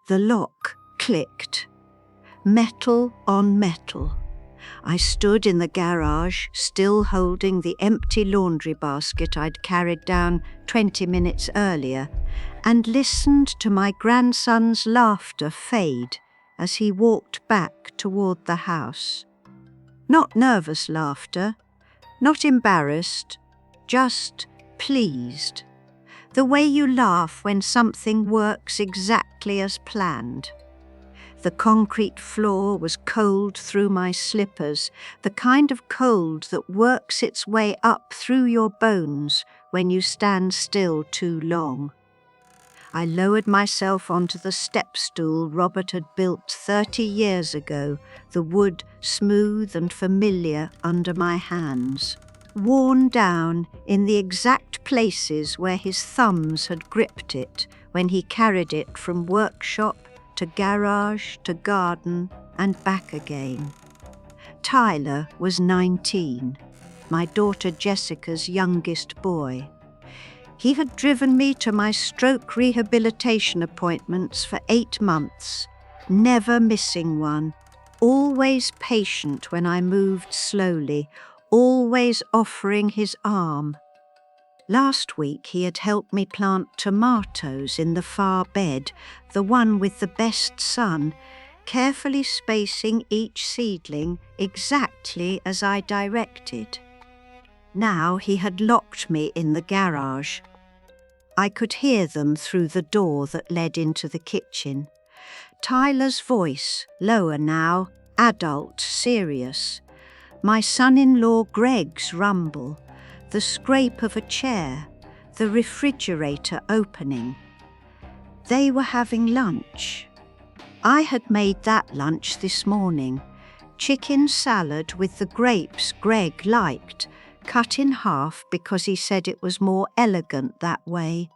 The lock clicked. Metal on metal. I stood in the garage, still holding the empty laundry basket I'd carried down 20 minutes earlier, and listened to my grandson's laughter fade as he walked back toward the house. Not nervous laughter, not embarrassed, just pleased. The way you laugh when something works exactly as planned. The concrete floor was cold through my slippers, the kind of cold that works its way up through your bones when you stand still too long. I lowered myself onto the step stool Robert had built 30 years ago, the wood smooth and familiar under my hands, worn down in the exact places where his thumbs had gripped it when he carried it from workshop to garage to garden and back again. Tyler was 19, my daughter Jessica's youngest boy. He had driven me to my stroke rehabilitation appointments for 8 months, never missing one, always patient when I moved slowly, always offering his arm. Last week he had helped me plant tomatoes in the far bed, the one with the best sun, carefully spacing each seedling exactly as I directed. Now he had locked me in the garage. I could hear them through the door that led into the kitchen. Tyler's voice, lower now, adult, serious. My son-in-law Greg's rumble, the scrape of a chair, the refrigerator opening. They were having lunch. I had made that lunch this morning. Chicken salad with the grapes Greg liked, cut in half because he said it was more elegant that way.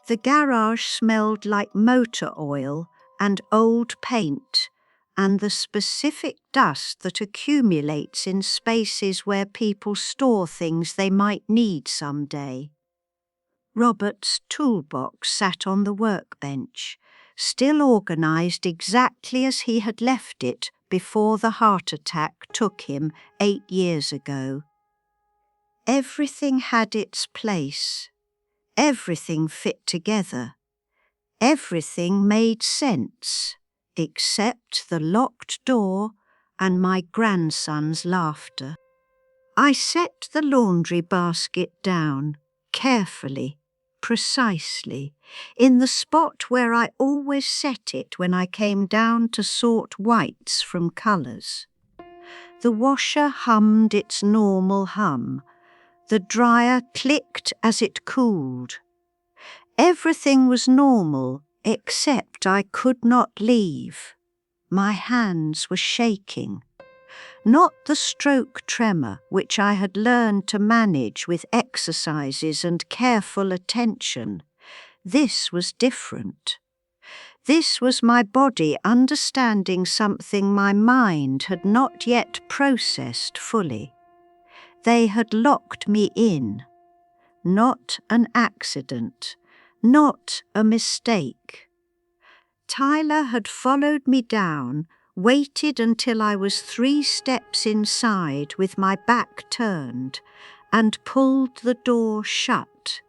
The garage smelled like motor oil and old paint, and the specific dust that accumulates in spaces where people store things they might need someday. Robert's toolbox sat on the workbench, still organized exactly as he had left it before the heart attack took him 8 years ago. Everything had its place. Everything fit together. Everything made sense, except the locked door and my grandson's laughter. I set the laundry basket down, carefully, precisely, in the spot where I always set it when I came down to sort whites from colours. The washer hummed its normal hum. The dryer clicked as it cooled. Everything was normal, except I could not leave. My hands were shaking. Not the stroke tremor, which I had learned to manage with exercises and careful attention. This was different. This was my body understanding something my mind had not yet processed fully. They had locked me in. Not an accident. Not a mistake. Tyler had followed me down, waited until I was 3 steps inside with my back turned, and pulled the door shut.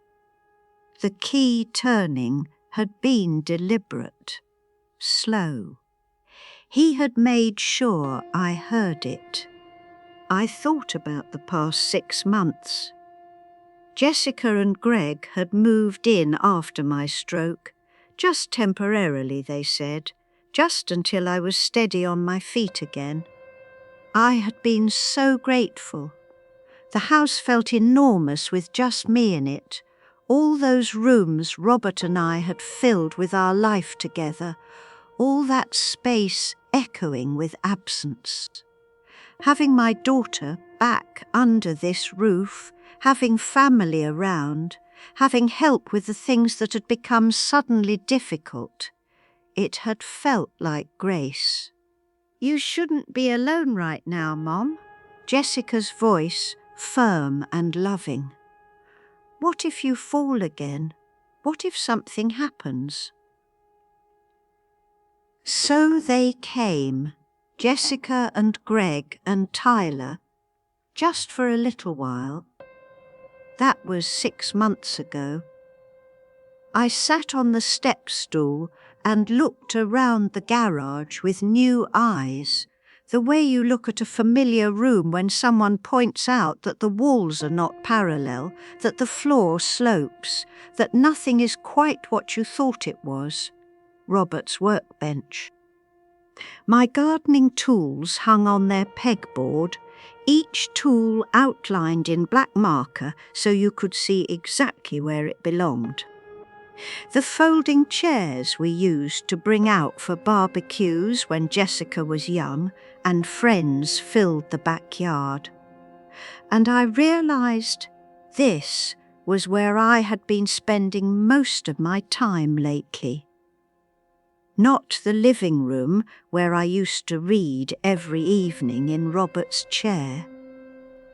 The key turning had been deliberate, slow. He had made sure I heard it. I thought about the past 6 months. Jessica and Greg had moved in after my stroke, just temporarily, they said, just until I was steady on my feet again. I had been so grateful. The house felt enormous with just me in it, all those rooms Robert and I had filled with our life together, all that space echoing with absence. Having my daughter back under this roof, having family around, having help with the things that had become suddenly difficult, it had felt like grace. "You shouldn't be alone right now, Mom." Jessica's voice, firm and loving. "What if you fall again? What if something happens?" So they came, Jessica and Greg and Tyler, just for a little while. That was 6 months ago. I sat on the step stool and looked around the garage with new eyes, the way you look at a familiar room when someone points out that the walls are not parallel, that the floor slopes, that nothing is quite what you thought it was. Robert's workbench. My gardening tools hung on their pegboard, each tool outlined in black marker so you could see exactly where it belonged. The folding chairs we used to bring out for barbecues when Jessica was young and friends filled the backyard. And I realised this was where I had been spending most of my time lately. Not the living room where I used to read every evening in Robert's chair.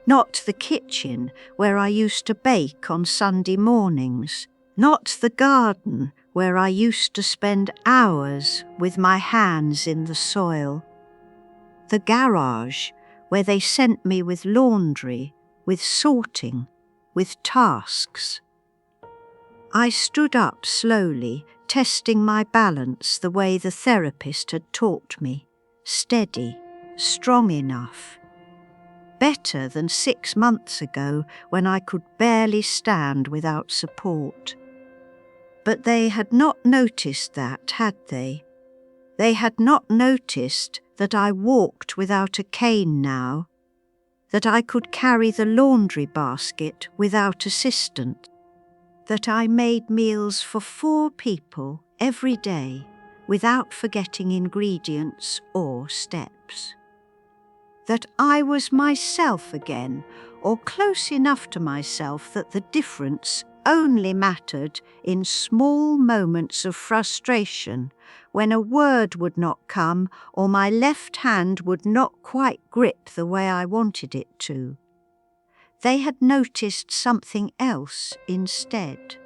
Not the kitchen where I used to bake on Sunday mornings. Not the garden where I used to spend hours with my hands in the soil. The garage where they sent me with laundry, with sorting, with tasks. I stood up slowly, testing my balance the way the therapist had taught me. Steady, strong enough. Better than 6 months ago when I could barely stand without support. But they had not noticed that, had they? They had not noticed that I walked without a cane now, that I could carry the laundry basket without assistance, that I made meals for 4 people every day without forgetting ingredients or steps. That I was myself again, or close enough to myself that the difference only mattered in small moments of frustration, when a word would not come or my left hand would not quite grip the way I wanted it to. They had noticed something else instead.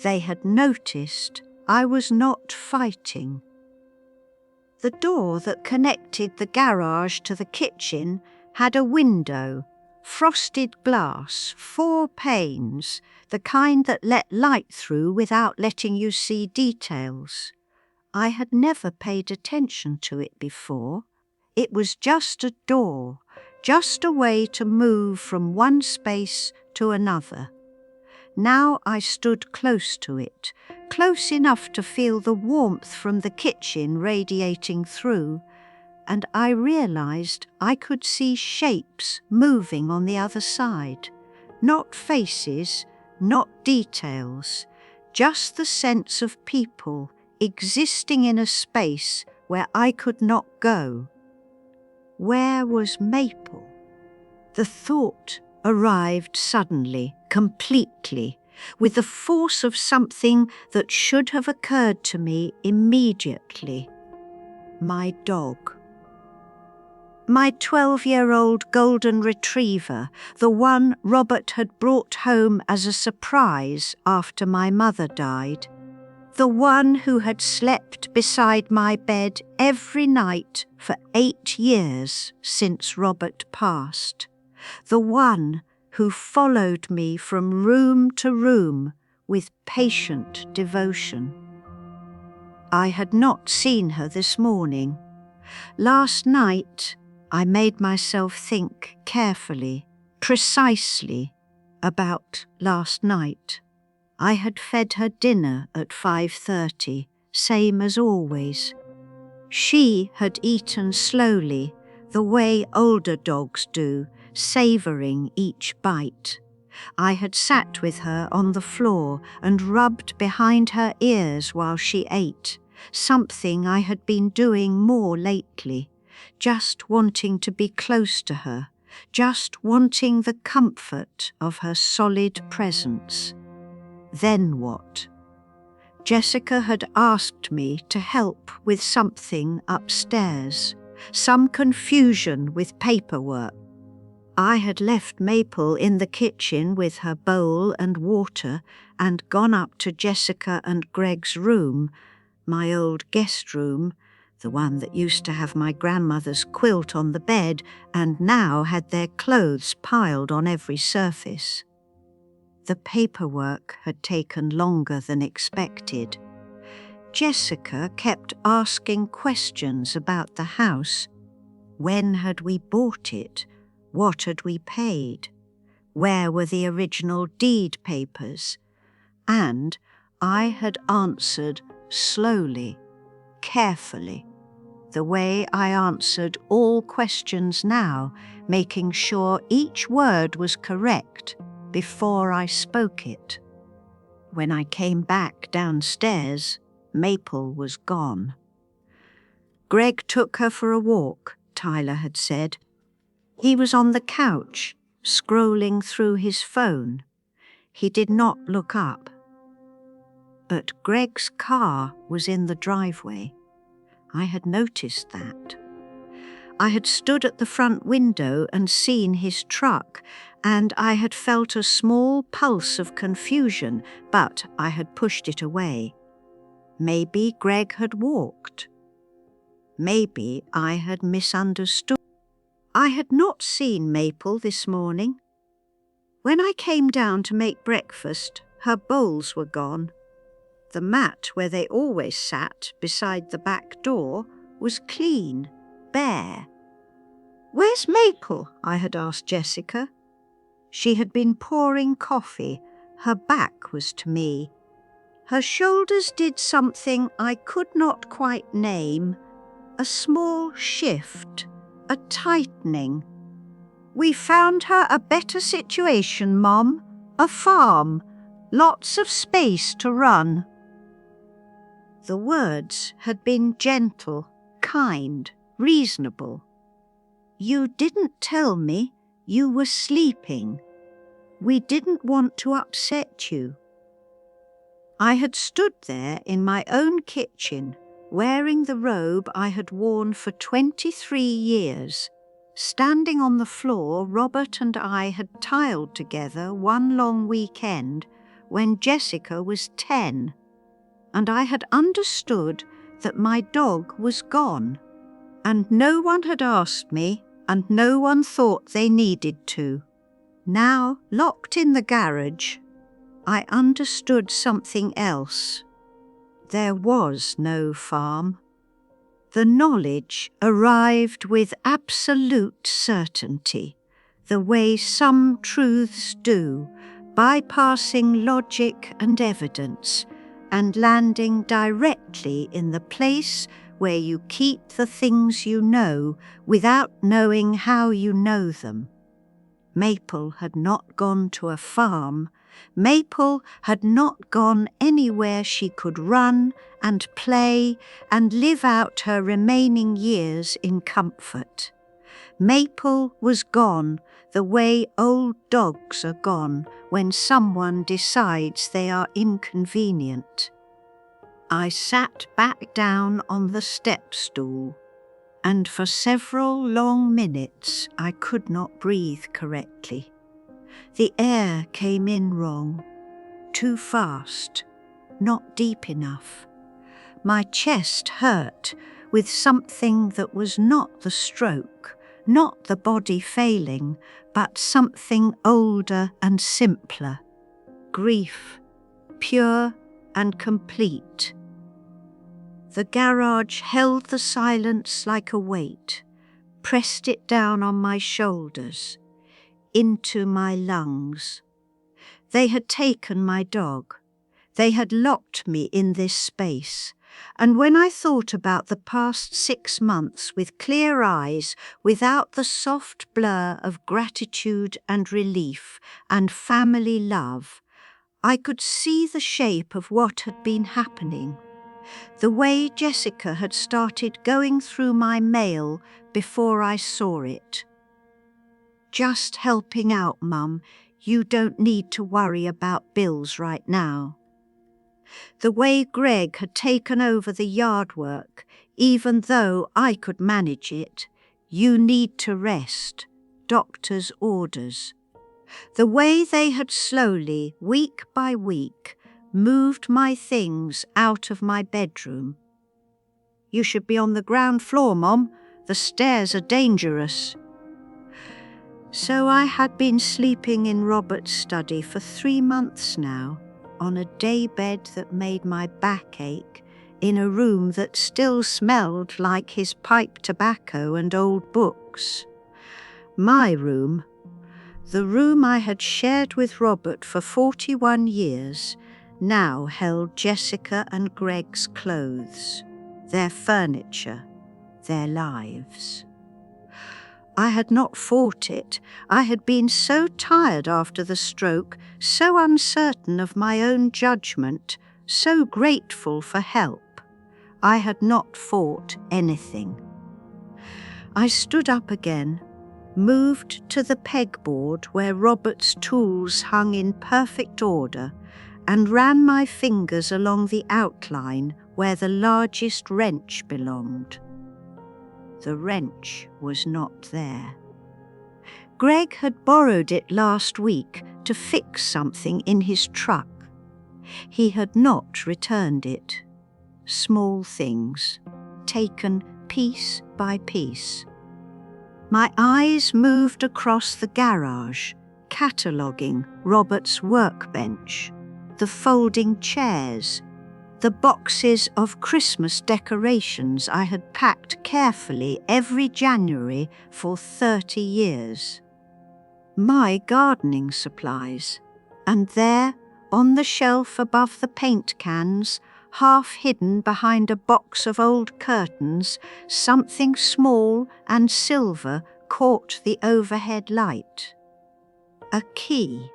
They had noticed I was not fighting. The door that connected the garage to the kitchen had a window, frosted glass, 4 panes, the kind that let light through without letting you see details. I had never paid attention to it before. It was just a door, just a way to move from one space to another. Now I stood close to it, close enough to feel the warmth from the kitchen radiating through, and I realised I could see shapes moving on the other side. Not faces, not details, just the sense of people existing in a space where I could not go. Where was Maple? The thought arrived suddenly, completely, with the force of something that should have occurred to me immediately. My dog. My 12-year-old golden retriever, the one Robert had brought home as a surprise after my mother died. The one who had slept beside my bed every night for 8 years since Robert passed. The one who followed me from room to room with patient devotion. I had not seen her this morning. Last night, I made myself think carefully, precisely, about last night. I had fed her dinner at 5:30, same as always. She had eaten slowly, the way older dogs do, savouring each bite. I had sat with her on the floor and rubbed behind her ears while she ate, something I had been doing more lately, just wanting to be close to her, just wanting the comfort of her solid presence. Then what? Jessica had asked me to help with something upstairs, some confusion with paperwork. I had left Maple in the kitchen with her bowl and water and gone up to Jessica and Greg's room, My old guest room, the one that used to have my grandmother's quilt on the bed and now had their clothes piled on every surface. The paperwork had taken longer than expected. Jessica kept asking questions about the house. When had we bought it? What had we paid? Where were the original deed papers? And I had answered slowly, carefully, the way I answered all questions now, making sure each word was correct before I spoke it. When I came back downstairs, Maple was gone. Greg took her for a walk, Tyler had said. He was on the couch, scrolling through his phone. He did not look up. But Greg's car was in the driveway. I had noticed that. I had stood at the front window and seen his truck, and I had felt a small pulse of confusion, but I had pushed it away. Maybe Greg had walked. Maybe I had misunderstood. I had not seen Maple this morning. When I came down to make breakfast, her bowls were gone. The mat where they always sat beside the back door was clean, bare. "Where's Maple?" I had asked Jessica. She had been pouring coffee. Her back was to me. Her shoulders did something I could not quite name. A small shift, a tightening. "We found her a better situation, Mom. A farm. Lots of space to run." The words had been gentle, kind, reasonable. "You didn't tell me you were sleeping. We didn't want to upset you." I had stood there in my own kitchen, wearing the robe I had worn for 23 years. Standing on the floor, Robert and I had tiled together one long weekend when Jessica was 10, and I had understood that my dog was gone, and no one had asked me, and no one thought they needed to. Now, locked in the garage, I understood something else. There was no farm. The knowledge arrived with absolute certainty, the way some truths do, bypassing logic and evidence, and landing directly in the place where you keep the things you know without knowing how you know them. Maple had not gone to a farm. Maple had not gone anywhere she could run and play and live out her remaining years in comfort. Maple was gone the way old dogs are gone when someone decides they are inconvenient. I sat back down on the step stool, and for several long minutes I could not breathe correctly. The air came in wrong, too fast, not deep enough. My chest hurt with something that was not the stroke, not the body failing, but something older and simpler. Grief, pure and complete. The garage held the silence like a weight, pressed it down on my shoulders, into my lungs. They had taken my dog. They had locked me in this space. And when I thought about the past 6 months with clear eyes, without the soft blur of gratitude and relief and family love, I could see the shape of what had been happening. The way Jessica had started going through my mail before I saw it. "Just helping out, Mum. You don't need to worry about bills right now." The way Greg had taken over the yard work, even though I could manage it. "You need to rest. Doctor's orders." The way they had slowly, week by week, moved my things out of my bedroom. "You should be on the ground floor, Mom. The stairs are dangerous." So I had been sleeping in Robert's study for 3 months now, on a daybed that made my back ache, in a room that still smelled like his pipe tobacco and old books. My room, the room I had shared with Robert for 41 years, now held Jessica and Greg's clothes, their furniture, their lives. I had not fought it. I had been so tired after the stroke, so uncertain of my own judgment, so grateful for help. I had not fought anything. I stood up again, moved to the pegboard where Robert's tools hung in perfect order, and ran my fingers along the outline where the largest wrench belonged. The wrench was not there. Greg had borrowed it last week to fix something in his truck. He had not returned it. Small things, taken piece by piece. My eyes moved across the garage, cataloguing Robert's workbench, the folding chairs, the boxes of Christmas decorations I had packed carefully every January for 30 years. My gardening supplies, and there, on the shelf above the paint cans, half hidden behind a box of old curtains, something small and silver caught the overhead light. A key.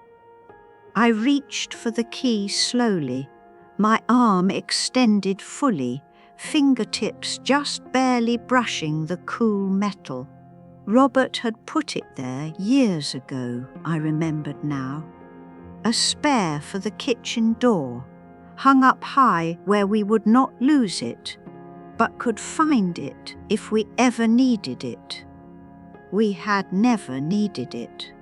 I reached for the key slowly, my arm extended fully, fingertips just barely brushing the cool metal. Robert had put it there years ago, I remembered now. A spare for the kitchen door, hung up high where we would not lose it, but could find it if we ever needed it. We had never needed it.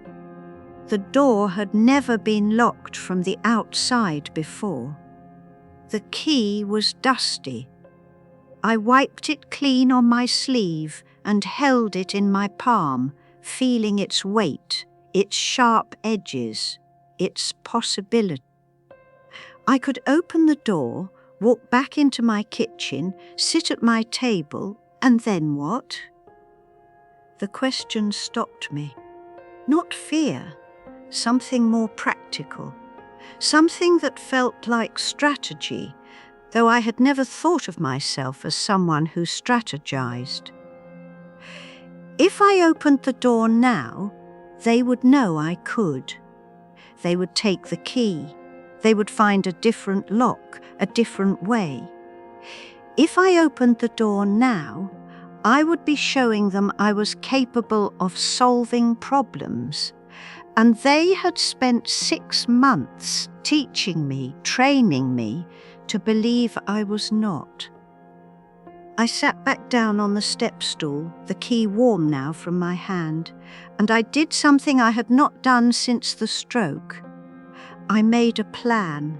The door had never been locked from the outside before. The key was dusty. I wiped it clean on my sleeve and held it in my palm, feeling its weight, its sharp edges, its possibility. I could open the door, walk back into my kitchen, sit at my table, and then what? The question stopped me. Not fear, something more practical, something that felt like strategy, though I had never thought of myself as someone who strategized. If I opened the door now, they would know I could. They would take the key. They would find a different lock, a different way. If I opened the door now, I would be showing them I was capable of solving problems. And they had spent 6 months teaching me, training me, to believe I was not. I sat back down on the step stool, the key warm now from my hand, and I did something I had not done since the stroke. I made a plan.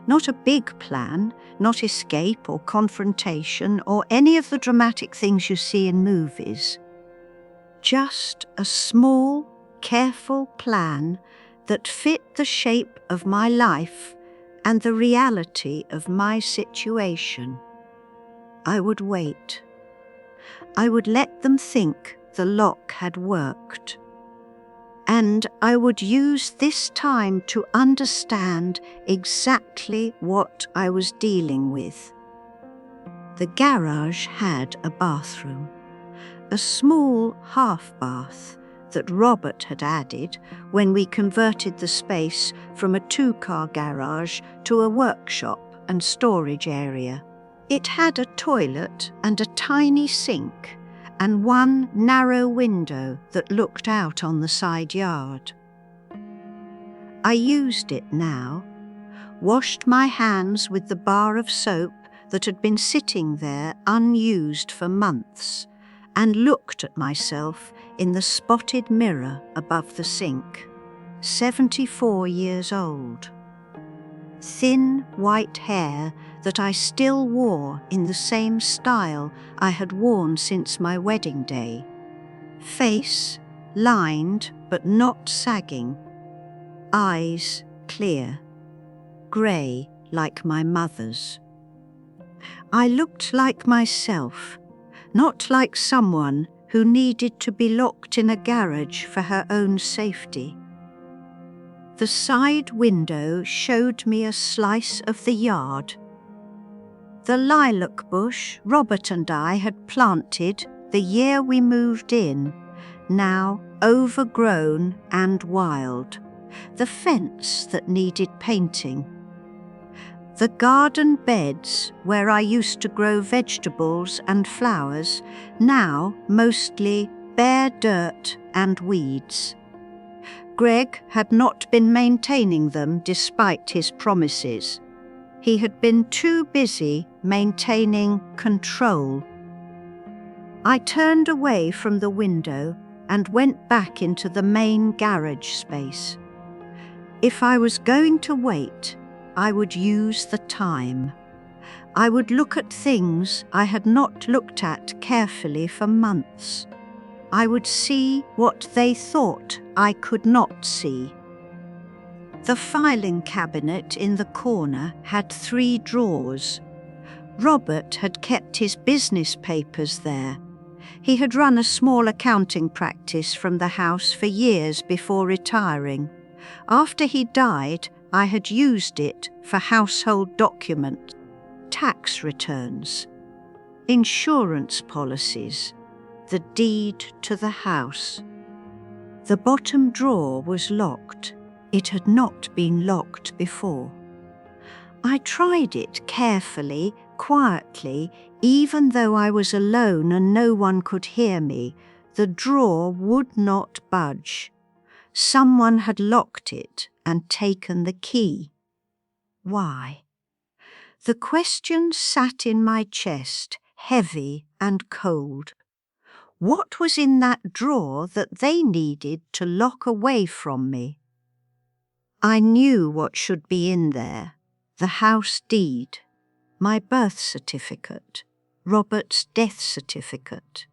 Not a big plan, not escape or confrontation or any of the dramatic things you see in movies. Just a small, careful plan that fit the shape of my life and the reality of my situation. I would wait. I would let them think the lock had worked. And I would use this time to understand exactly what I was dealing with. The garage had a bathroom, a small half bath that Robert had added when we converted the space from a 2-car garage to a workshop and storage area. It had a toilet and a tiny sink and one narrow window that looked out on the side yard. I used it now, washed my hands with the bar of soap that had been sitting there unused for months, and looked at myself in the spotted mirror above the sink. 74 years old. thin white hair that I still wore in the same style I had worn since my wedding day. Face lined but not sagging. Eyes clear, grey like my mother's. I looked like myself, not like someone who needed to be locked in a garage for her own safety. The side window showed me a slice of the yard. The lilac bush Robert and I had planted the year we moved in, now overgrown and wild. The fence that needed painting. The garden beds where I used to grow vegetables and flowers, now mostly bare dirt and weeds. Greg had not been maintaining them despite his promises. He had been too busy maintaining control. I turned away from the window and went back into the main garage space. If I was going to wait, I would use the time. I would look at things I had not looked at carefully for months. I would see what they thought I could not see. The filing cabinet in the corner had 3 drawers. Robert had kept his business papers there. He had run a small accounting practice from the house for years before retiring. After he died, I had used it for household documents, tax returns, insurance policies, the deed to the house. The bottom drawer was locked. It had not been locked before. I tried it carefully, quietly, even though I was alone and no one could hear me. The drawer would not budge. Someone had locked it and taken the key. Why? The question sat in my chest, heavy and cold. What was in that drawer that they needed to lock away from me? I knew what should be in there. The house deed, my birth certificate, Robert's death certificate,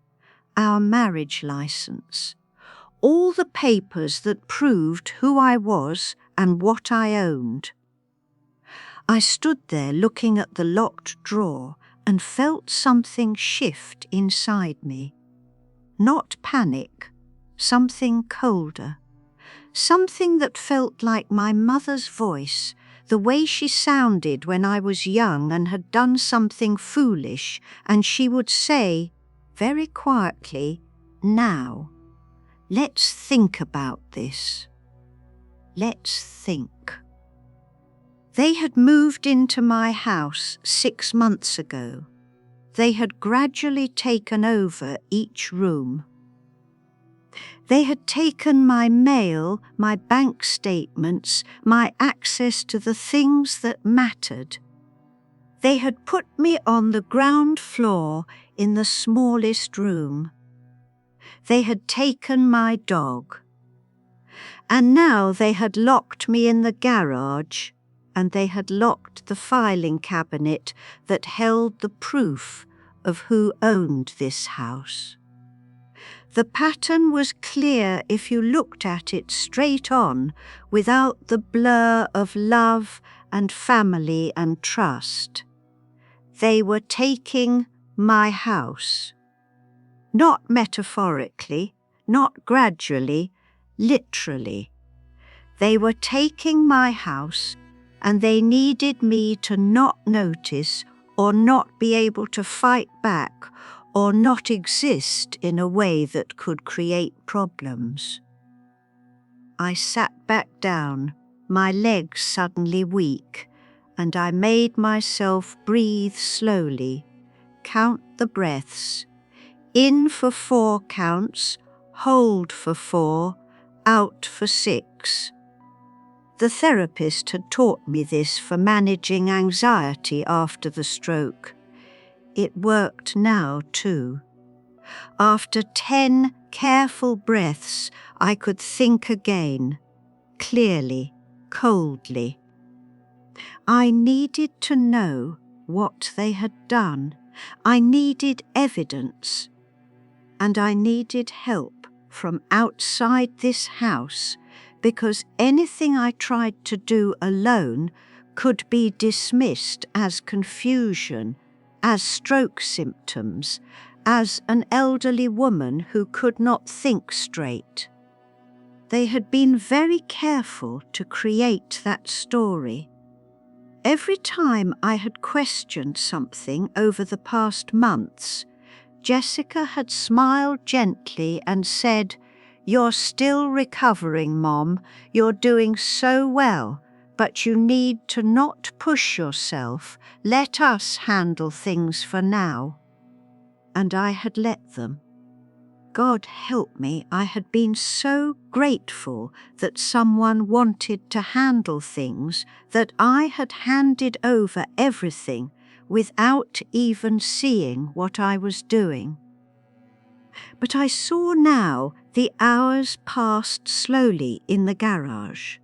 our marriage license, all the papers that proved who I was and what I owned. I stood there looking at the locked drawer and felt something shift inside me. Not panic, something colder. Something that felt like my mother's voice, the way she sounded when I was young and had done something foolish, and she would say, very quietly, "Now, let's think about this. Let's think." They had moved into my house 6 months ago. They had gradually taken over each room. They had taken my mail, my bank statements, my access to the things that mattered. They had put me on the ground floor in the smallest room. They had taken my dog. And now they had locked me in the garage, and they had locked the filing cabinet that held the proof of who owned this house. The pattern was clear if you looked at it straight on, without the blur of love and family and trust. They were taking my house. Not metaphorically, not gradually, literally. They were taking my house, and they needed me to not notice or not be able to fight back or not exist in a way that could create problems. I sat back down, my legs suddenly weak, and I made myself breathe slowly, count the breaths, in for 4 counts, hold for 4, out for 6. The therapist had taught me this for managing anxiety after the stroke. It worked now too. After 10 careful breaths, I could think again, clearly, coldly. I needed to know what they had done. I needed evidence, and I needed help from outside this house, because anything I tried to do alone could be dismissed as confusion, as stroke symptoms, as an elderly woman who could not think straight. They had been very careful to create that story. Every time I had questioned something over the past months, Jessica had smiled gently and said, "You're still recovering, Mom. You're doing so well, but you need to not push yourself. Let us handle things for now." And I had let them. God help me, I had been so grateful that someone wanted to handle things that I had handed over everything without even seeing what I was doing. But I saw now the hours passed slowly in the garage.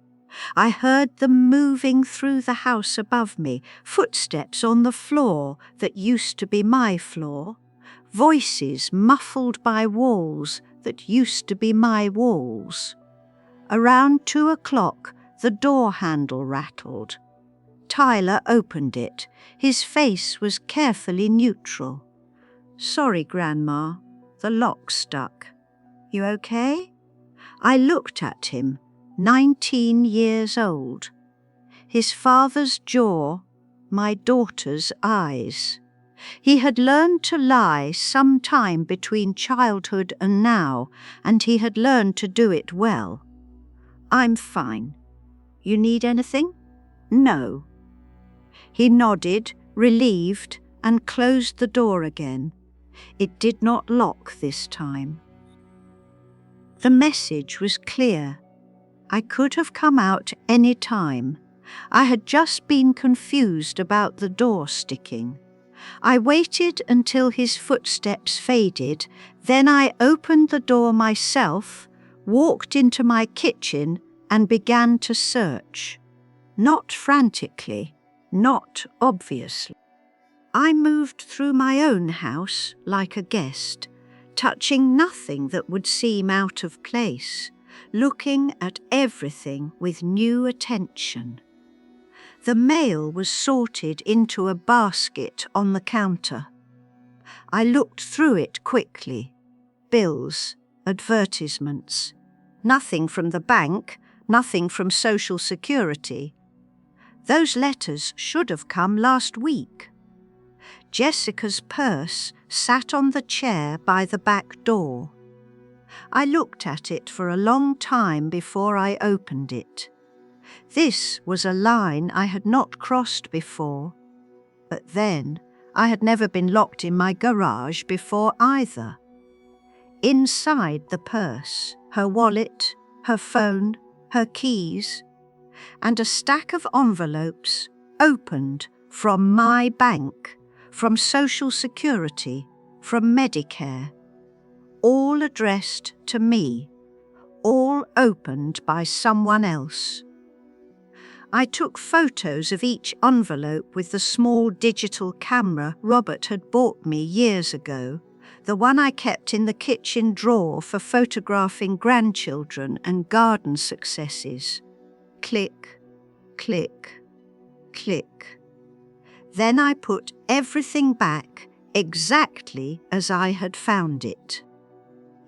I heard them moving through the house above me, footsteps on the floor that used to be my floor, voices muffled by walls that used to be my walls. Around 2 o'clock, the door handle rattled. Tyler opened it. His face was carefully neutral. "Sorry, Grandma, the lock stuck. You okay?" I looked at him, 19 years old. His father's jaw, my daughter's eyes. He had learned to lie some time between childhood and now, and he had learned to do it well. "I'm fine. You need anything?" "No." He nodded, relieved, and closed the door again. It did not lock this time. The message was clear. I could have come out any time. I had just been confused about the door sticking. I waited until his footsteps faded, then I opened the door myself, walked into my kitchen, and began to search. Not frantically, not obviously. I moved through my own house like a guest, touching nothing that would seem out of place, looking at everything with new attention. The mail was sorted into a basket on the counter. I looked through it quickly. Bills, advertisements. Nothing from the bank, nothing from Social Security. Those letters should have come last week. Jessica's purse sat on the chair by the back door. I looked at it for a long time before I opened it. This was a line I had not crossed before. But then, I had never been locked in my garage before either. Inside the purse, her wallet, her phone, her keys, and a stack of envelopes opened from my bank, from Social Security, from Medicare, all addressed to me, all opened by someone else. I took photos of each envelope with the small digital camera Robert had bought me years ago, the one I kept in the kitchen drawer for photographing grandchildren and garden successes. Click, click, click. Then I put everything back exactly as I had found it.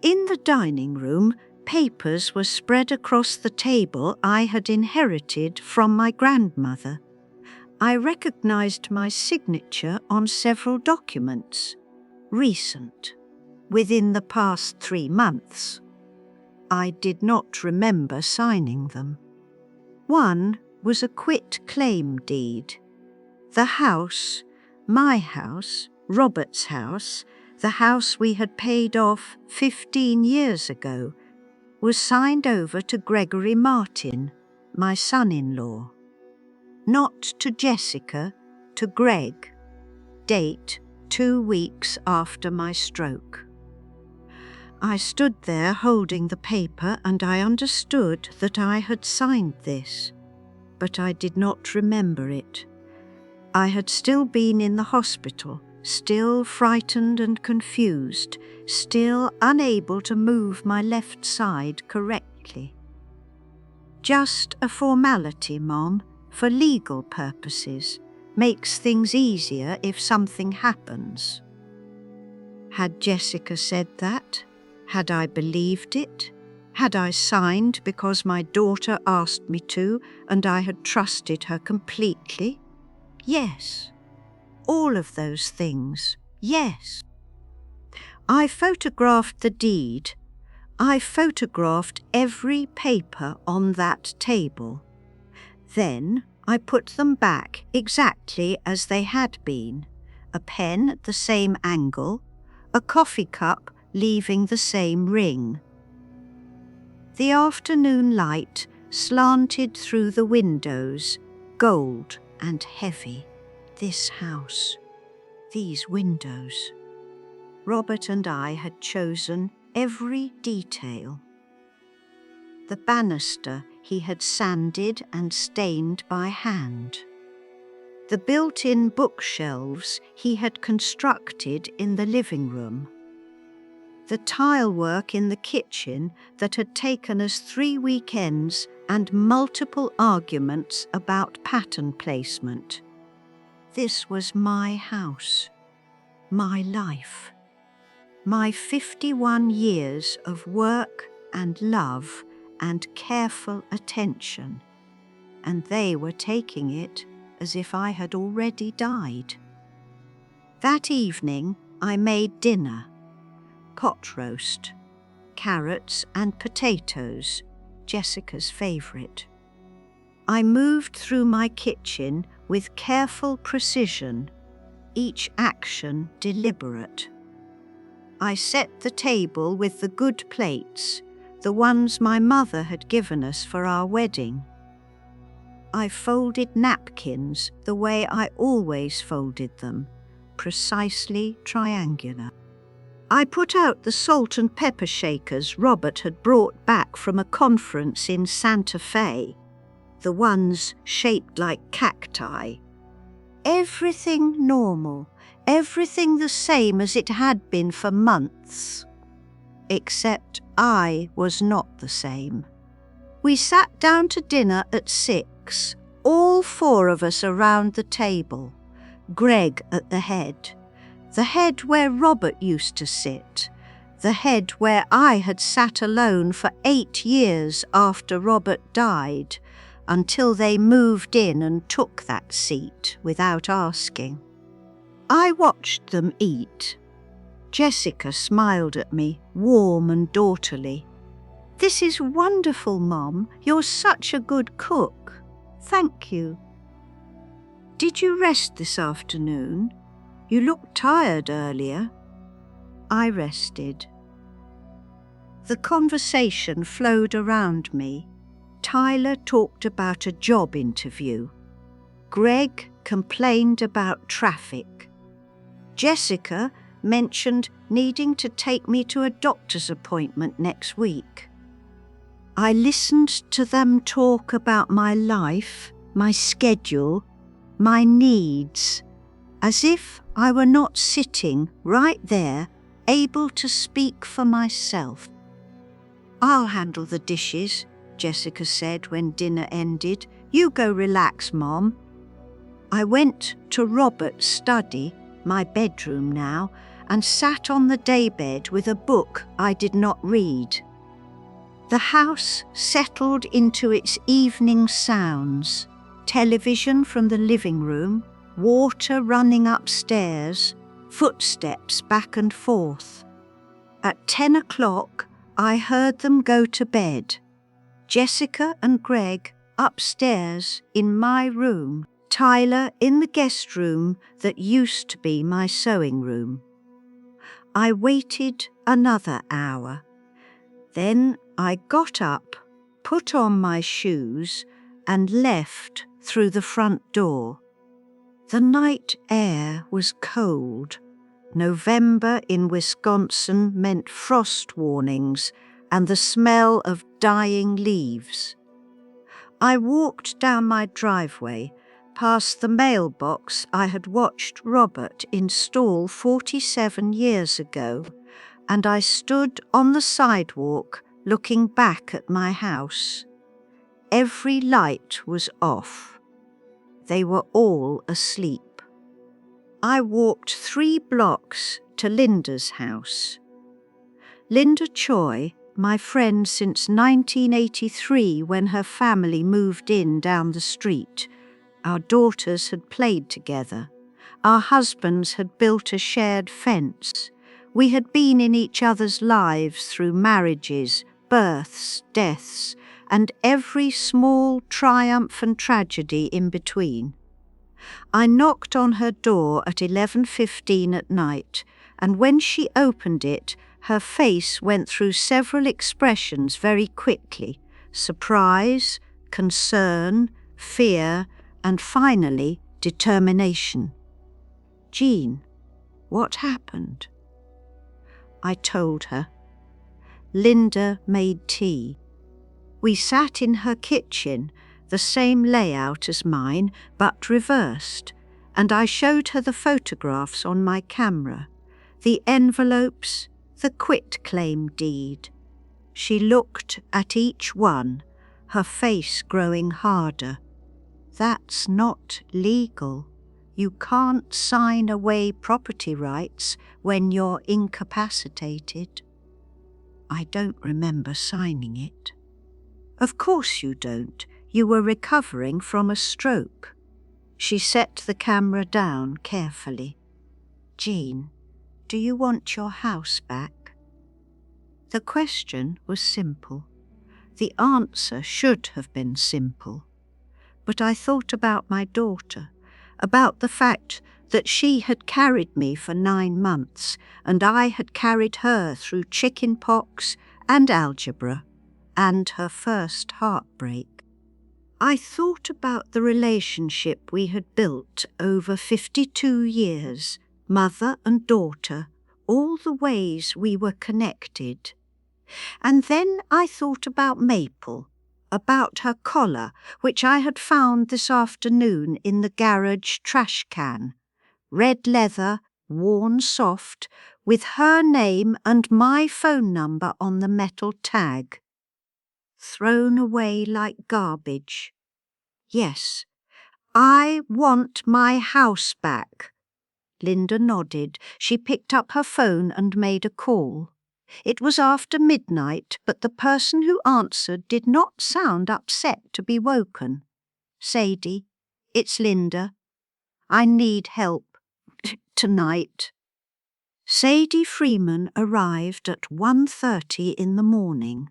In the dining room, papers were spread across the table I had inherited from my grandmother. I recognized my signature on several documents, recent, within the past 3 months. I did not remember signing them. One was a quit-claim deed. The house, my house, Robert's house, the house we had paid off 15 years ago, was signed over to Gregory Martin, my son-in-law. Not to Jessica, to Greg. Date 2 weeks after my stroke. I stood there holding the paper and I understood that I had signed this. but I did not remember it. I had still been in the hospital, still frightened and confused, still unable to move my left side correctly. Just a formality, Mom, for legal purposes. Makes things easier if something happens. Had Jessica said that? Had I believed it? Had I signed because my daughter asked me to and I had trusted her completely? Yes. All of those things, yes. I photographed the deed. I photographed every paper on that table. Then I put them back exactly as they had been, a pen at the same angle, a coffee cup leaving the same ring. The afternoon light slanted through the windows, gold and heavy. This house, these windows. Robert and I had chosen every detail. The banister he had sanded and stained by hand. The built-in bookshelves he had constructed in the living room. The tile work in the kitchen that had taken us 3 weekends and multiple arguments about pattern placement. This was my house, my life, my 51 years of work and love and careful attention, and they were taking it as if I had already died. That evening I made dinner, pot roast, carrots and potatoes, Jessica's favourite. I moved through my kitchen with careful precision, each action deliberate. I set the table with the good plates, the ones my mother had given us for our wedding. I folded napkins the way I always folded them, precisely triangular. I put out the salt and pepper shakers Robert had brought back from a conference in Santa Fe, the ones shaped like cacti. Everything normal, everything the same as it had been for months. Except I was not the same. We sat down to dinner at 6, all 4 of us around the table, Greg at the head where Robert used to sit, the head where I had sat alone for 8 years after Robert died, until they moved in and took that seat without asking. I watched them eat. Jessica smiled at me, warm and daughterly. "This is wonderful, Mom. You're such a good cook. Thank you." "Did you rest this afternoon? You looked tired earlier." I rested. The conversation flowed around me. Tyler talked about a job interview. Greg complained about traffic. Jessica mentioned needing to take me to a doctor's appointment next week. I listened to them talk about my life, my schedule, my needs, as if I were not sitting right there, able to speak for myself. "I'll handle the dishes," Jessica said when dinner ended. "You go relax, Mom." I went to Robert's study, my bedroom now, and sat on the daybed with a book I did not read. The house settled into its evening sounds, television from the living room, water running upstairs, footsteps back and forth. At 10 o'clock, I heard them go to bed. Jessica and Greg upstairs in my room, Tyler in the guest room that used to be my sewing room. I waited another hour. Then I got up, put on my shoes, and left through the front door. The night air was cold. November in Wisconsin meant frost warnings and the smell of dying leaves. I walked down my driveway, past the mailbox I had watched Robert install 47 years ago, and I stood on the sidewalk looking back at my house. Every light was off. They were all asleep. I walked 3 blocks to Linda's house. Linda Choi, my friend since 1983 when her family moved in down the street. Our daughters had played together. Our husbands had built a shared fence. We had been in each other's lives through marriages, births, deaths, and every small triumph and tragedy in between. I knocked on her door at 11:15 at night, and when she opened it, her face went through several expressions very quickly: surprise, concern, fear, and finally, determination. "Jean, what happened?" I told her. Linda made tea. We sat in her kitchen, the same layout as mine, but reversed, and I showed her the photographs on my camera, the envelopes, the quitclaim deed. She looked at each one, her face growing harder. "That's not legal. You can't sign away property rights when you're incapacitated." "I don't remember signing it." "Of course you don't. You were recovering from a stroke." She set the camera down carefully. "Jean, do you want your house back?" The question was simple. The answer should have been simple. But I thought about my daughter, about the fact that she had carried me for 9 months, and I had carried her through chicken pox and algebra, and her first heartbreak. I thought about the relationship we had built over 52 years, mother and daughter, all the ways we were connected. And then I thought about Maple, about her collar, which I had found this afternoon in the garage trash can. Red leather, worn soft, with her name and my phone number on the metal tag. Thrown away like garbage. Yes, I want my house back. Linda nodded. She picked up her phone and made a call. It was after midnight, but the person who answered did not sound upset to be woken. "Sadie, it's Linda. I need help. Tonight." Sadie Freeman arrived at 1:30 in the morning.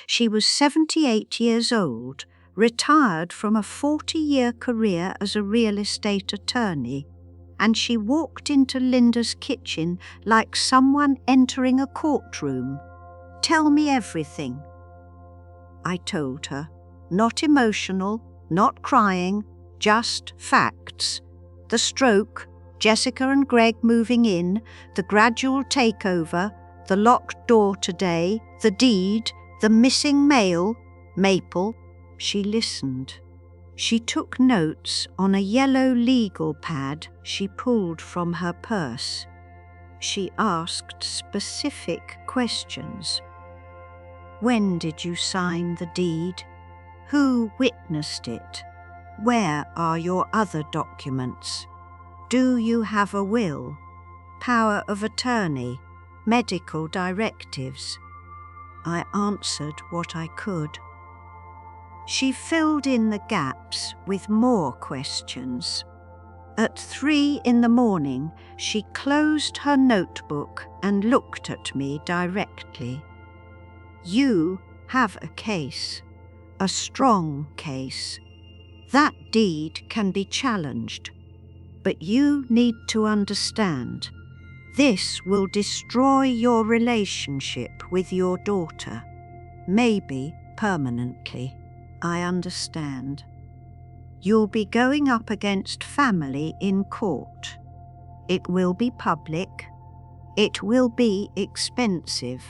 She was 78 years old, retired from a 40-year career as a real estate attorney, and she walked into Linda's kitchen like someone entering a courtroom. "Tell me everything." I told her, not emotional, not crying, just facts. The stroke, Jessica and Greg moving in, the gradual takeover, the locked door today, the deed, the missing mail, Maple. She listened. She took notes on a yellow legal pad she pulled from her purse. She asked specific questions. "When did you sign the deed? Who witnessed it? Where are your other documents? Do you have a will? Power of attorney? Medical directives?" I answered what I could. She filled in the gaps with more questions. At 3 in the morning, she closed her notebook and looked at me directly. "You have a case, a strong case. That deed can be challenged, but you need to understand, this will destroy your relationship with your daughter, maybe permanently. I understand. You'll be going up against family in court. It will be public. It will be expensive.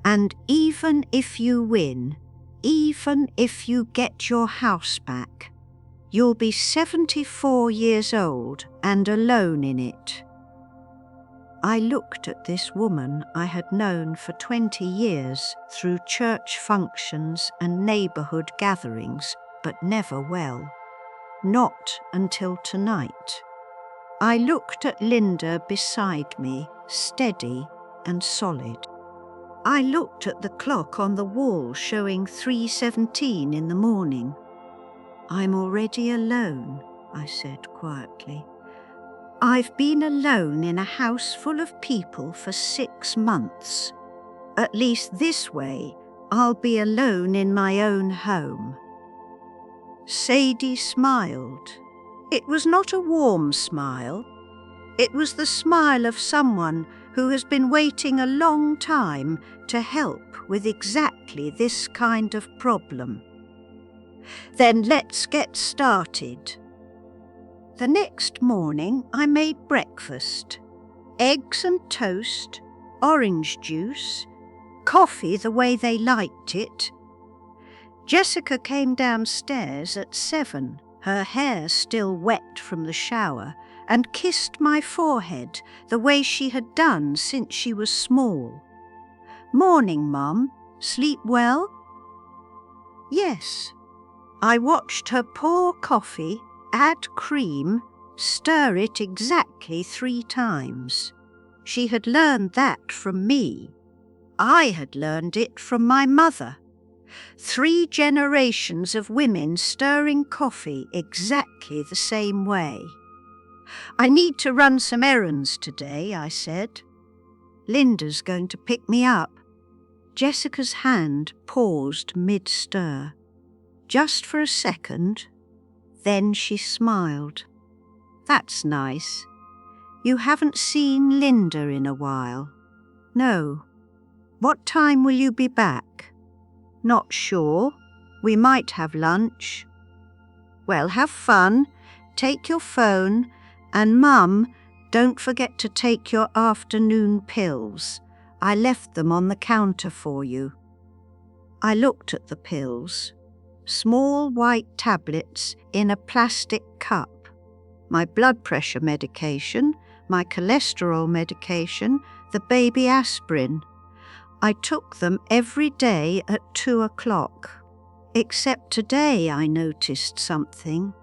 And even if you win, even if you get your house back, you'll be 74 years old and alone in it." I looked at this woman I had known for 20 years through church functions and neighbourhood gatherings, but never well. Not until tonight. I looked at Linda beside me, steady and solid. I looked at the clock on the wall showing 3:17 in the morning. "I'm already alone," I said quietly. "I've been alone in a house full of people for 6 months. At least this way, I'll be alone in my own home." Sadie smiled. It was not a warm smile. It was the smile of someone who has been waiting a long time to help with exactly this kind of problem. "Then let's get started." The next morning I made breakfast. Eggs and toast, orange juice, coffee the way they liked it. Jessica came downstairs at 7, her hair still wet from the shower, and kissed my forehead the way she had done since she was small. "Morning, Mum. Sleep well?" Yes. I watched her pour coffee, add cream, stir it exactly 3 times. She had learned that from me. I had learned it from my mother. 3 generations of women stirring coffee exactly the same way. "I need to run some errands today," I said. "Linda's going to pick me up." Jessica's hand paused mid-stir. Just for a second. Then she smiled. "That's nice. You haven't seen Linda in a while." "No. What time will you be back?" "Not sure. We might have lunch." "Well, have fun. Take your phone. And Mum, don't forget to take your afternoon pills. I left them on the counter for you." I looked at the pills. Small white tablets in a plastic cup. My blood pressure medication, my cholesterol medication, the baby aspirin. I took them every day at 2 o'clock. Except today I noticed something.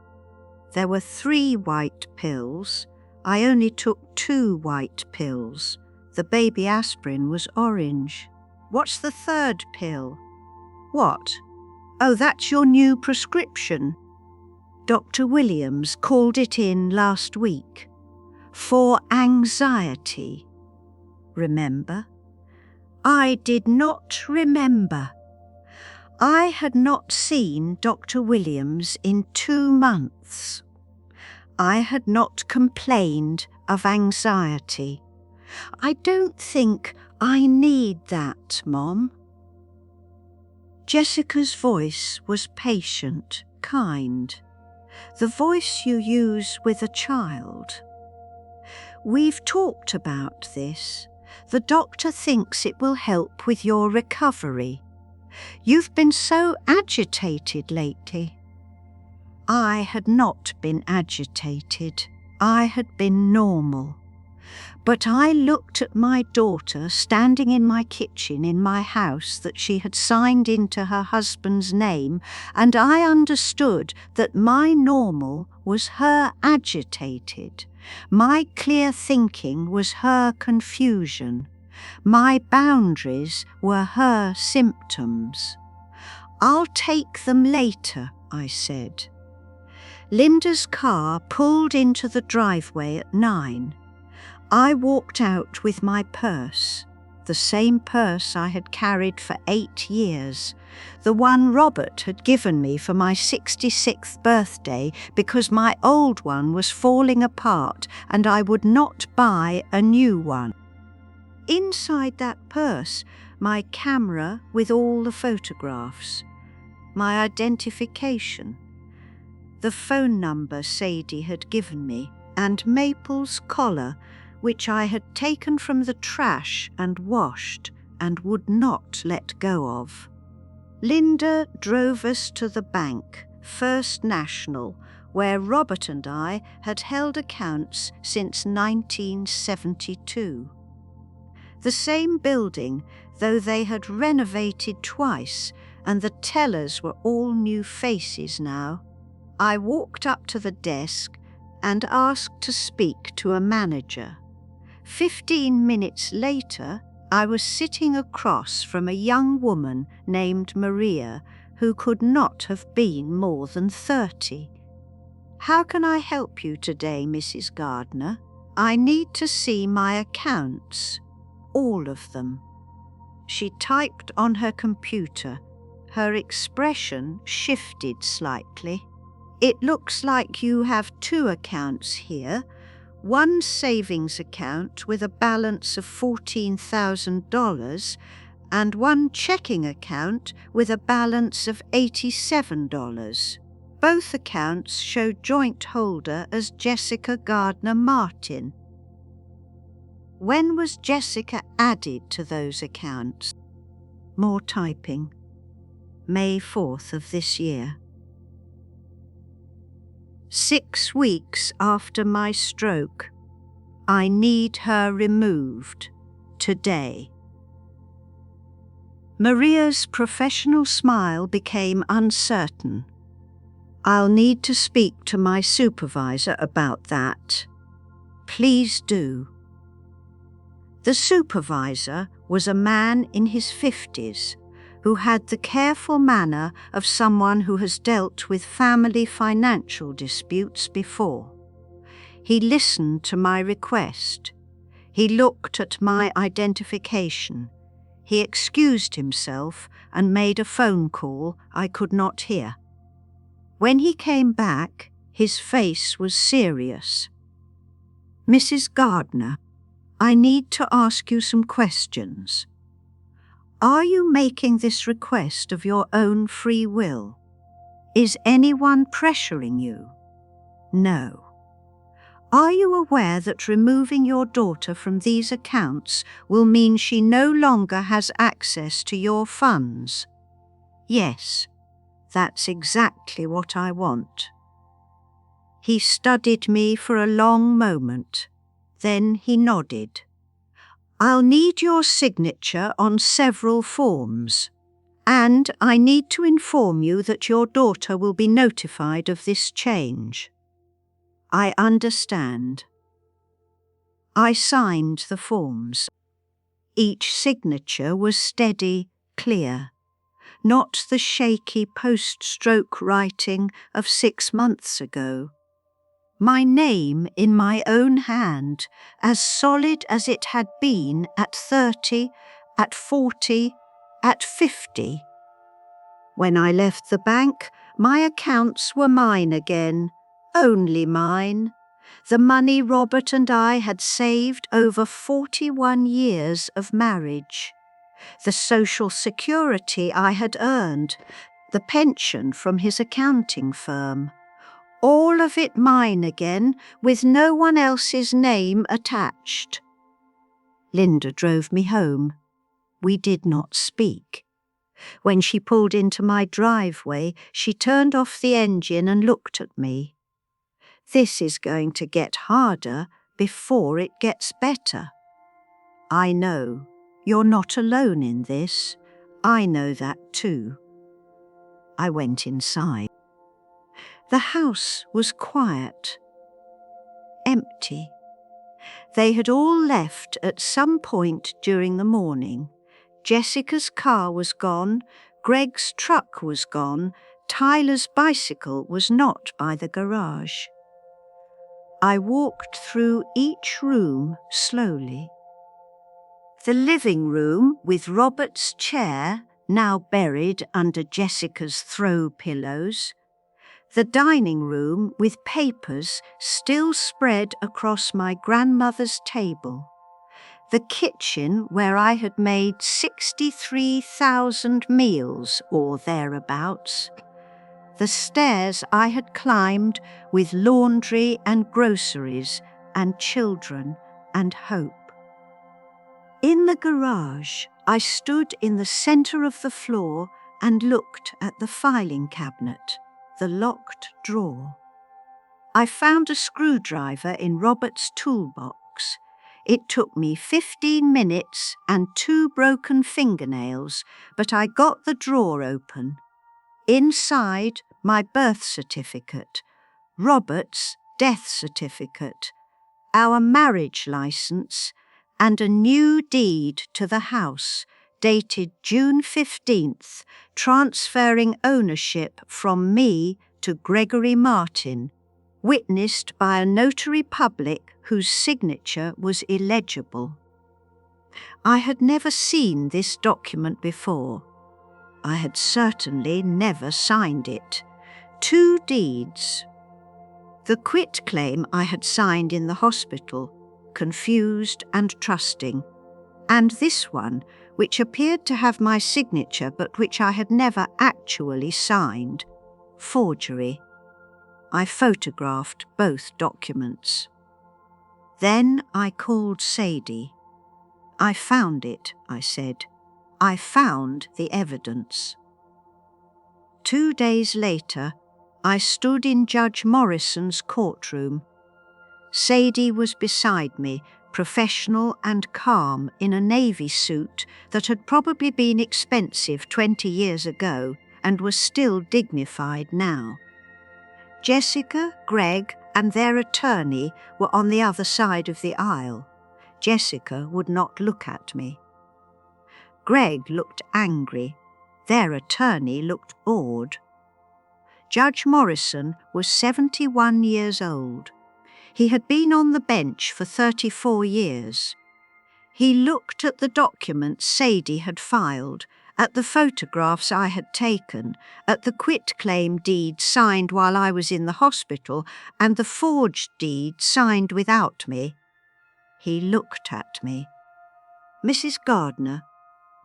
There were 3 white pills. I only took 2 white pills. The baby aspirin was orange. "What's the 3rd pill?" "What?" "Oh, that's your new prescription. Dr. Williams called it in last week. For anxiety." Remember? I did not remember. I had not seen Dr. Williams in 2 months. I had not complained of anxiety. "I don't think I need that, Mom." Jessica's voice was patient, kind. The voice you use with a child. "We've talked about this. The doctor thinks it will help with your recovery. You've been so agitated lately." I had not been agitated. I had been normal. But I looked at my daughter standing in my kitchen in my house that she had signed into her husband's name, and I understood that my normal was her agitated. My clear thinking was her confusion. My boundaries were her symptoms. "I'll take them later," I said. Linda's car pulled into the driveway at 9. I walked out with my purse, the same purse I had carried for 8 years, the one Robert had given me for my 66th birthday because my old one was falling apart and I would not buy a new one. Inside that purse, my camera with all the photographs, my identification, the phone number Sadie had given me, and Maple's collar, which I had taken from the trash and washed and would not let go of. Linda drove us to the bank, First National, where Robert and I had held accounts since 1972. The same building, though they had renovated twice, and the tellers were all new faces now. I walked up to the desk and asked to speak to a manager. 15 minutes later, I was sitting across from a young woman named Maria, who could not have been more than 30. "How can I help you today, Mrs. Gardner? I need to see my accounts, all of them." She typed on her computer. Her expression shifted slightly. "It looks like you have 2 accounts here. One savings account with a balance of $14,000 and one checking account with a balance of $87. Both accounts show joint holder as Jessica Gardner Martin." "When was Jessica added to those accounts?" More typing. "May 4th of this year." "6 weeks after my stroke. I need her removed. Today." Maria's professional smile became uncertain. "I'll need to speak to my supervisor about that." "Please do." The supervisor was a man in his 50s who had the careful manner of someone who has dealt with family financial disputes before. He listened to my request. He looked at my identification. He excused himself and made a phone call I could not hear. When he came back, his face was serious. "Mrs. Gardner, I need to ask you some questions. Are you making this request of your own free will? Is anyone pressuring you?" "No." "Are you aware that removing your daughter from these accounts will mean she no longer has access to your funds?" "Yes, that's exactly what I want." He studied me for a long moment. Then he nodded. "I'll need your signature on several forms, and I need to inform you that your daughter will be notified of this change." "I understand." I signed the forms. Each signature was steady, clear, not the shaky post-stroke writing of 6 months ago. My name in my own hand, as solid as it had been at 30, at 40, at 50. When I left the bank, my accounts were mine again, only mine. The money Robert and I had saved over 41 years of marriage. The social security I had earned, the pension from his accounting firm. All of it mine again, with no one else's name attached. Linda drove me home. We did not speak. When she pulled into my driveway, she turned off the engine and looked at me. "This is going to get harder before it gets better." "I know. You're not alone in this. I know that too." I went inside. The house was quiet, empty. They had all left at some point during the morning. Jessica's car was gone, Greg's truck was gone, Tyler's bicycle was not by the garage. I walked through each room slowly. The living room with Robert's chair, now buried under Jessica's throw pillows. The dining room with papers still spread across my grandmother's table. The kitchen where I had made 63,000 meals or thereabouts. The stairs I had climbed with laundry and groceries and children and hope. In the garage, I stood in the center of the floor and looked at the filing cabinet, the locked drawer. I found a screwdriver in Robert's toolbox. It took me 15 minutes and 2 broken fingernails, but I got the drawer open. Inside, my birth certificate, Robert's death certificate, our marriage licence, and a new deed to the house, dated June 15th, transferring ownership from me to Gregory Martin, witnessed by a notary public whose signature was illegible. I had never seen this document before. I had certainly never signed it. 2 deeds. The quitclaim I had signed in the hospital, confused and trusting, and this one, which appeared to have my signature but which I had never actually signed, forgery. I photographed both documents. Then I called Sadie. "I found it," I said. "I found the evidence." 2 days later, I stood in Judge Morrison's courtroom. Sadie was beside me, professional and calm, in a navy suit that had probably been expensive 20 years ago and was still dignified now. Jessica, Greg, and their attorney were on the other side of the aisle. Jessica would not look at me. Greg looked angry. Their attorney looked bored. Judge Morrison was 71 years old. He had been on the bench for 34 years. He looked at the documents Sadie had filed, at the photographs I had taken, at the quitclaim deed signed while I was in the hospital, and the forged deed signed without me. He looked at me. "Mrs. Gardner,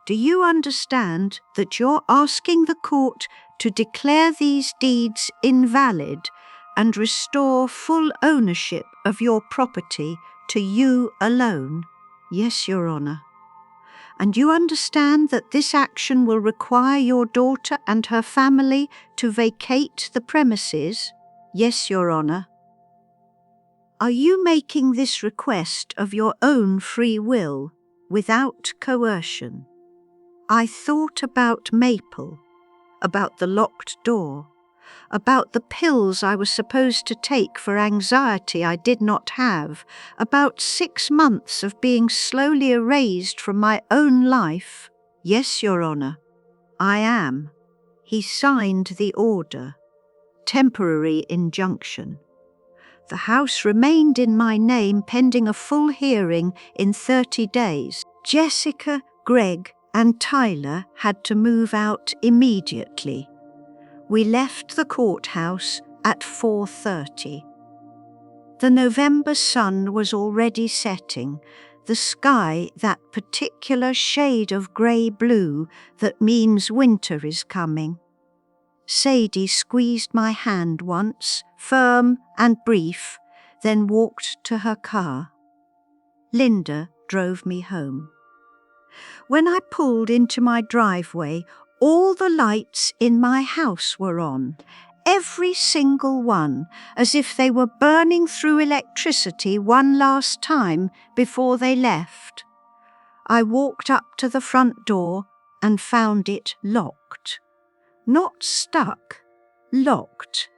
do you understand that you're asking the court to declare these deeds invalid and restore full ownership of your property to you alone?" "Yes, Your Honour." "And you understand that this action will require your daughter and her family to vacate the premises?" "Yes, Your Honour." "Are you making this request of your own free will, without coercion?" I thought about Maple, about the locked door, about the pills I was supposed to take for anxiety I did not have, about 6 months of being slowly erased from my own life. "Yes, Your Honour, I am." He signed the order. Temporary injunction. The house remained in my name pending a full hearing in 30 days. Jessica, Greg, and Tyler had to move out immediately. We left the courthouse at 4:30. The November sun was already setting, the sky that particular shade of grey-blue that means winter is coming. Sadie squeezed my hand once, firm and brief, then walked to her car. Linda drove me home. When I pulled into my driveway, all the lights in my house were on, every single one, as if they were burning through electricity one last time before they left. I walked up to the front door and found it locked. Not stuck, locked,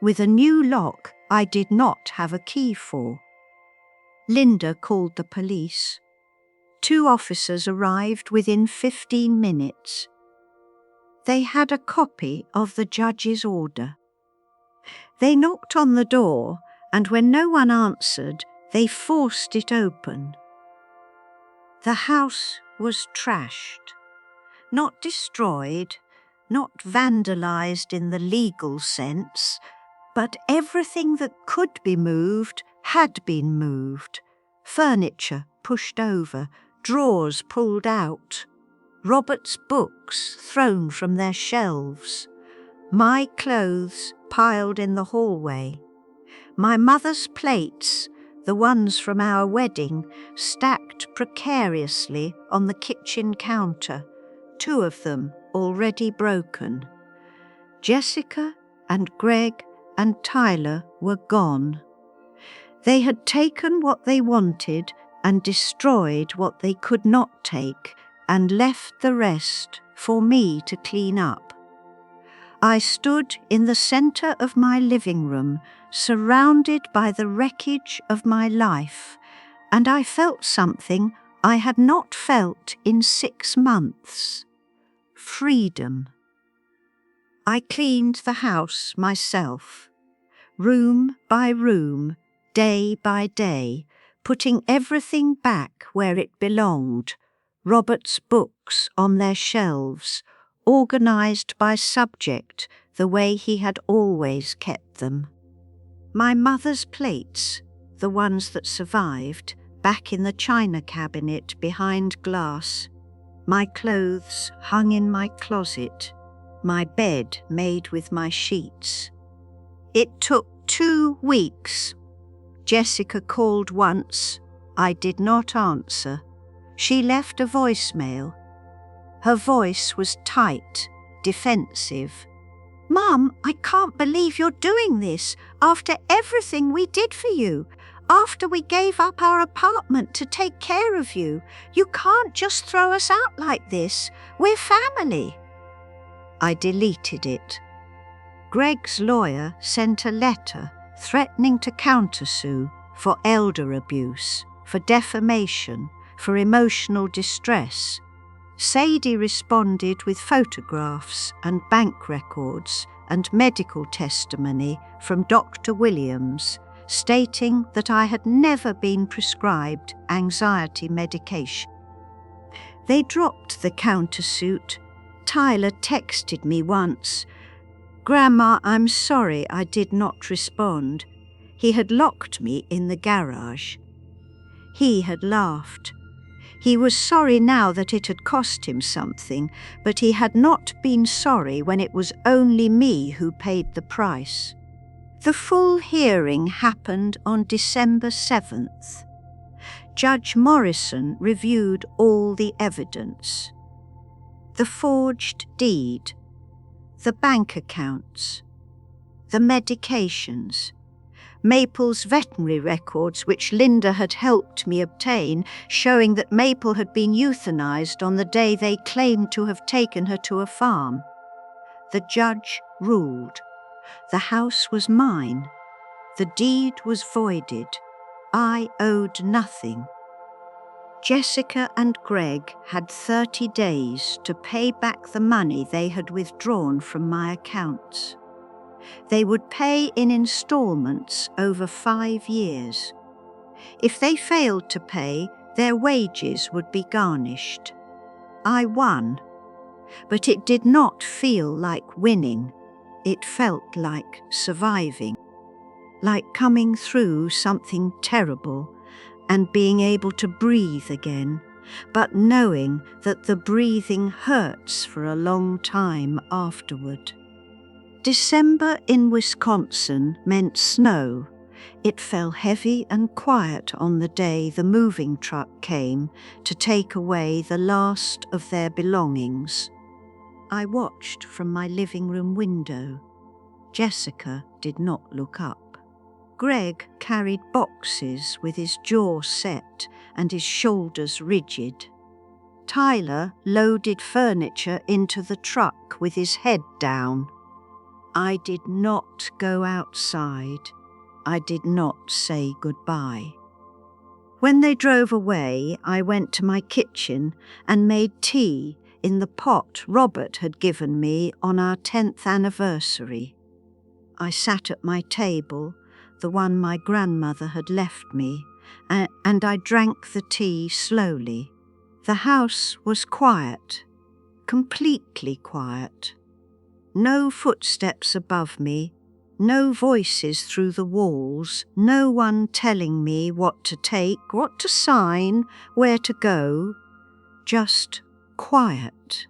with a new lock I did not have a key for. Linda called the police. 2 officers arrived within 15 minutes. They had a copy of the judge's order. They knocked on the door, and when no one answered, they forced it open. The house was trashed. Not destroyed, not vandalized in the legal sense, but everything that could be moved had been moved. Furniture pushed over, drawers pulled out, Robert's books thrown from their shelves, my clothes piled in the hallway, my mother's plates, the ones from our wedding, stacked precariously on the kitchen counter, 2 of them already broken. Jessica and Greg and Tyler were gone. They had taken what they wanted and destroyed what they could not take, and left the rest for me to clean up. I stood in the centre of my living room, surrounded by the wreckage of my life, and I felt something I had not felt in 6 months: freedom. I cleaned the house myself, room by room, day by day, putting everything back where it belonged, Robert's books on their shelves, organised by subject the way he had always kept them. My mother's plates, the ones that survived, back in the china cabinet behind glass, my clothes hung in my closet, my bed made with my sheets. It took 2 weeks. Jessica called once. I did not answer. She left a voicemail. Her voice was tight, defensive. "Mum, I can't believe you're doing this after everything we did for you. After we gave up our apartment to take care of you. You can't just throw us out like this. We're family." I deleted it. Greg's lawyer sent a letter threatening to countersue for elder abuse, for defamation, for emotional distress. Sadie responded with photographs and bank records and medical testimony from Dr. Williams, stating that I had never been prescribed anxiety medication. They dropped the countersuit. Tyler texted me once, "Grandma, I'm sorry I did not respond." He had locked me in the garage. He had laughed. He was sorry now that it had cost him something, but he had not been sorry when it was only me who paid the price. The full hearing happened on December 7th. Judge Morrison reviewed all the evidence. The forged deed, the bank accounts, the medications, Maple's veterinary records, which Linda had helped me obtain, showing that Maple had been euthanized on the day they claimed to have taken her to a farm. The judge ruled. The house was mine. The deed was voided. I owed nothing. Jessica and Greg had 30 days to pay back the money they had withdrawn from my accounts. They would pay in installments over 5 years. If they failed to pay, their wages would be garnished. I won, but it did not feel like winning. It felt like surviving, like coming through something terrible and being able to breathe again, but knowing that the breathing hurts for a long time afterward. December in Wisconsin meant snow. It fell heavy and quiet on the day the moving truck came to take away the last of their belongings. I watched from my living room window. Jessica did not look up. Greg carried boxes with his jaw set and his shoulders rigid. Tyler loaded furniture into the truck with his head down. I did not go outside. I did not say goodbye. When they drove away, I went to my kitchen and made tea in the pot Robert had given me on our 10th anniversary. I sat at my table, the one my grandmother had left me, and I drank the tea slowly. The house was quiet, completely quiet. No footsteps above me, no voices through the walls, no one telling me what to take, what to sign, where to go. Just quiet.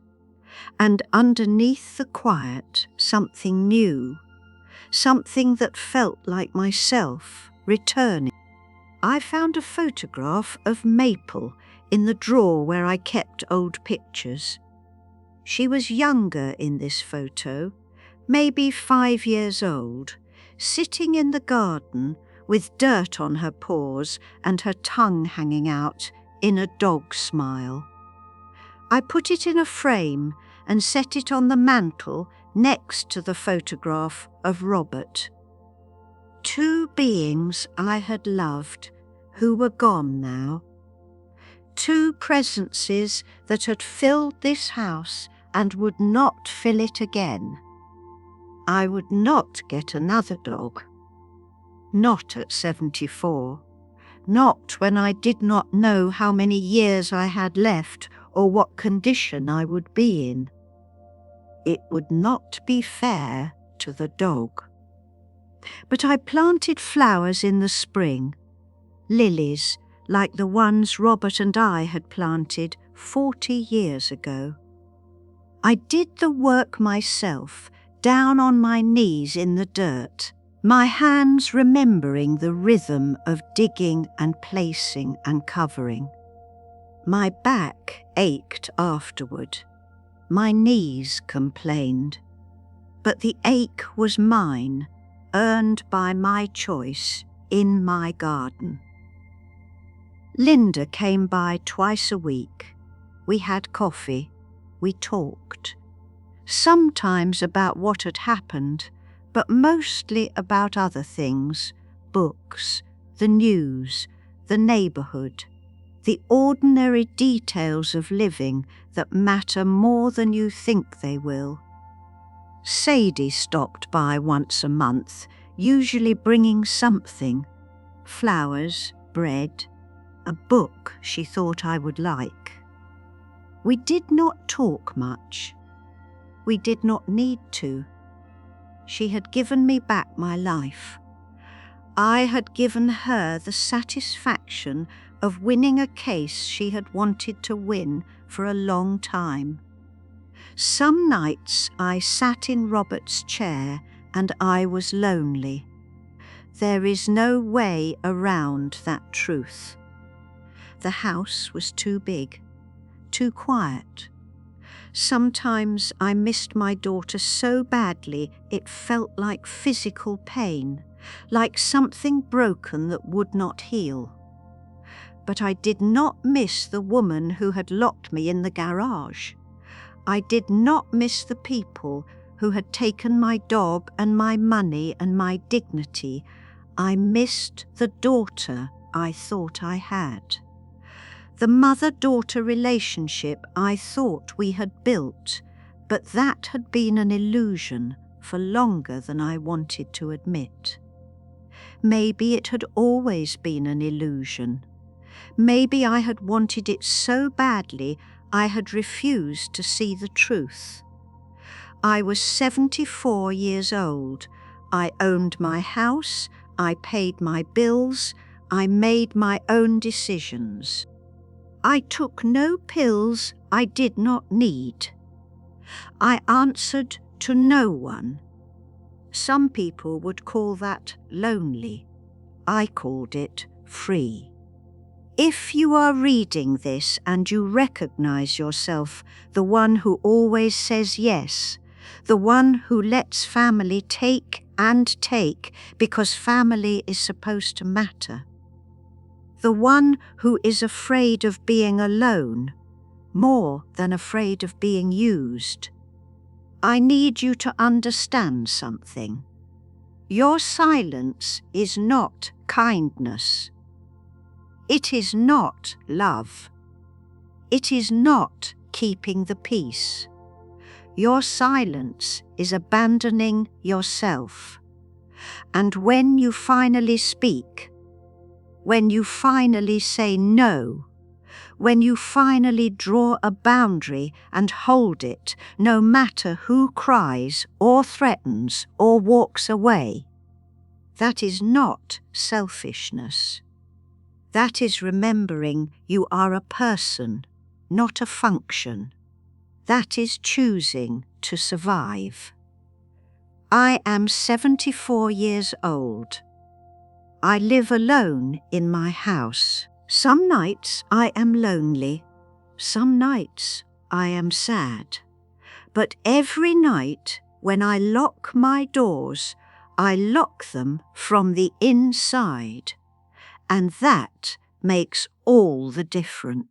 And underneath the quiet, something new. Something that felt like myself returning. I found a photograph of Maple in the drawer where I kept old pictures. She was younger in this photo, maybe 5 years old, sitting in the garden with dirt on her paws and her tongue hanging out in a dog smile. I put it in a frame and set it on the mantel next to the photograph of Robert. Two beings I had loved who were gone now. Two presences that had filled this house and would not fill it again. I would not get another dog. Not at 74. Not when I did not know how many years I had left or what condition I would be in. It would not be fair to the dog. But I planted flowers in the spring, lilies like the ones Robert and I had planted 40 years ago. I did the work myself, down on my knees in the dirt, my hands remembering the rhythm of digging and placing and covering. My back ached afterward. My knees complained. But the ache was mine, earned by my choice in my garden. Linda came by twice a week. We had coffee. We talked. Sometimes about what had happened, but mostly about other things, books, the news, the neighbourhood, the ordinary details of living that matter more than you think they will. Sadie stopped by once a month, usually bringing something, flowers, bread, a book she thought I would like. We did not talk much. We did not need to. She had given me back my life. I had given her the satisfaction of winning a case she had wanted to win for a long time. Some nights I sat in Robert's chair and I was lonely. There is no way around that truth. The house was too big, too quiet. Sometimes I missed my daughter so badly it felt like physical pain, like something broken that would not heal. But I did not miss the woman who had locked me in the garage. I did not miss the people who had taken my dog and my money and my dignity. I missed the daughter I thought I had. The mother-daughter relationship I thought we had built, but that had been an illusion for longer than I wanted to admit. Maybe it had always been an illusion. Maybe I had wanted it so badly I had refused to see the truth. I was 74 years old. I owned my house, I paid my bills, I made my own decisions. I took no pills I did not need. I answered to no one. Some people would call that lonely. I called it free. If you are reading this and you recognize yourself the one who always says yes, the one who lets family take and take because family is supposed to matter, the one who is afraid of being alone, more than afraid of being used, I need you to understand something. Your silence is not kindness. It is not love. It is not keeping the peace. Your silence is abandoning yourself. And when you finally speak, when you finally say no, when you finally draw a boundary and hold it, no matter who cries or threatens or walks away, that is not selfishness. That is remembering you are a person, not a function. That is choosing to survive. I am 74 years old. I live alone in my house. Some nights I am lonely. Some nights I am sad. But every night when I lock my doors, I lock them from the inside. And that makes all the difference.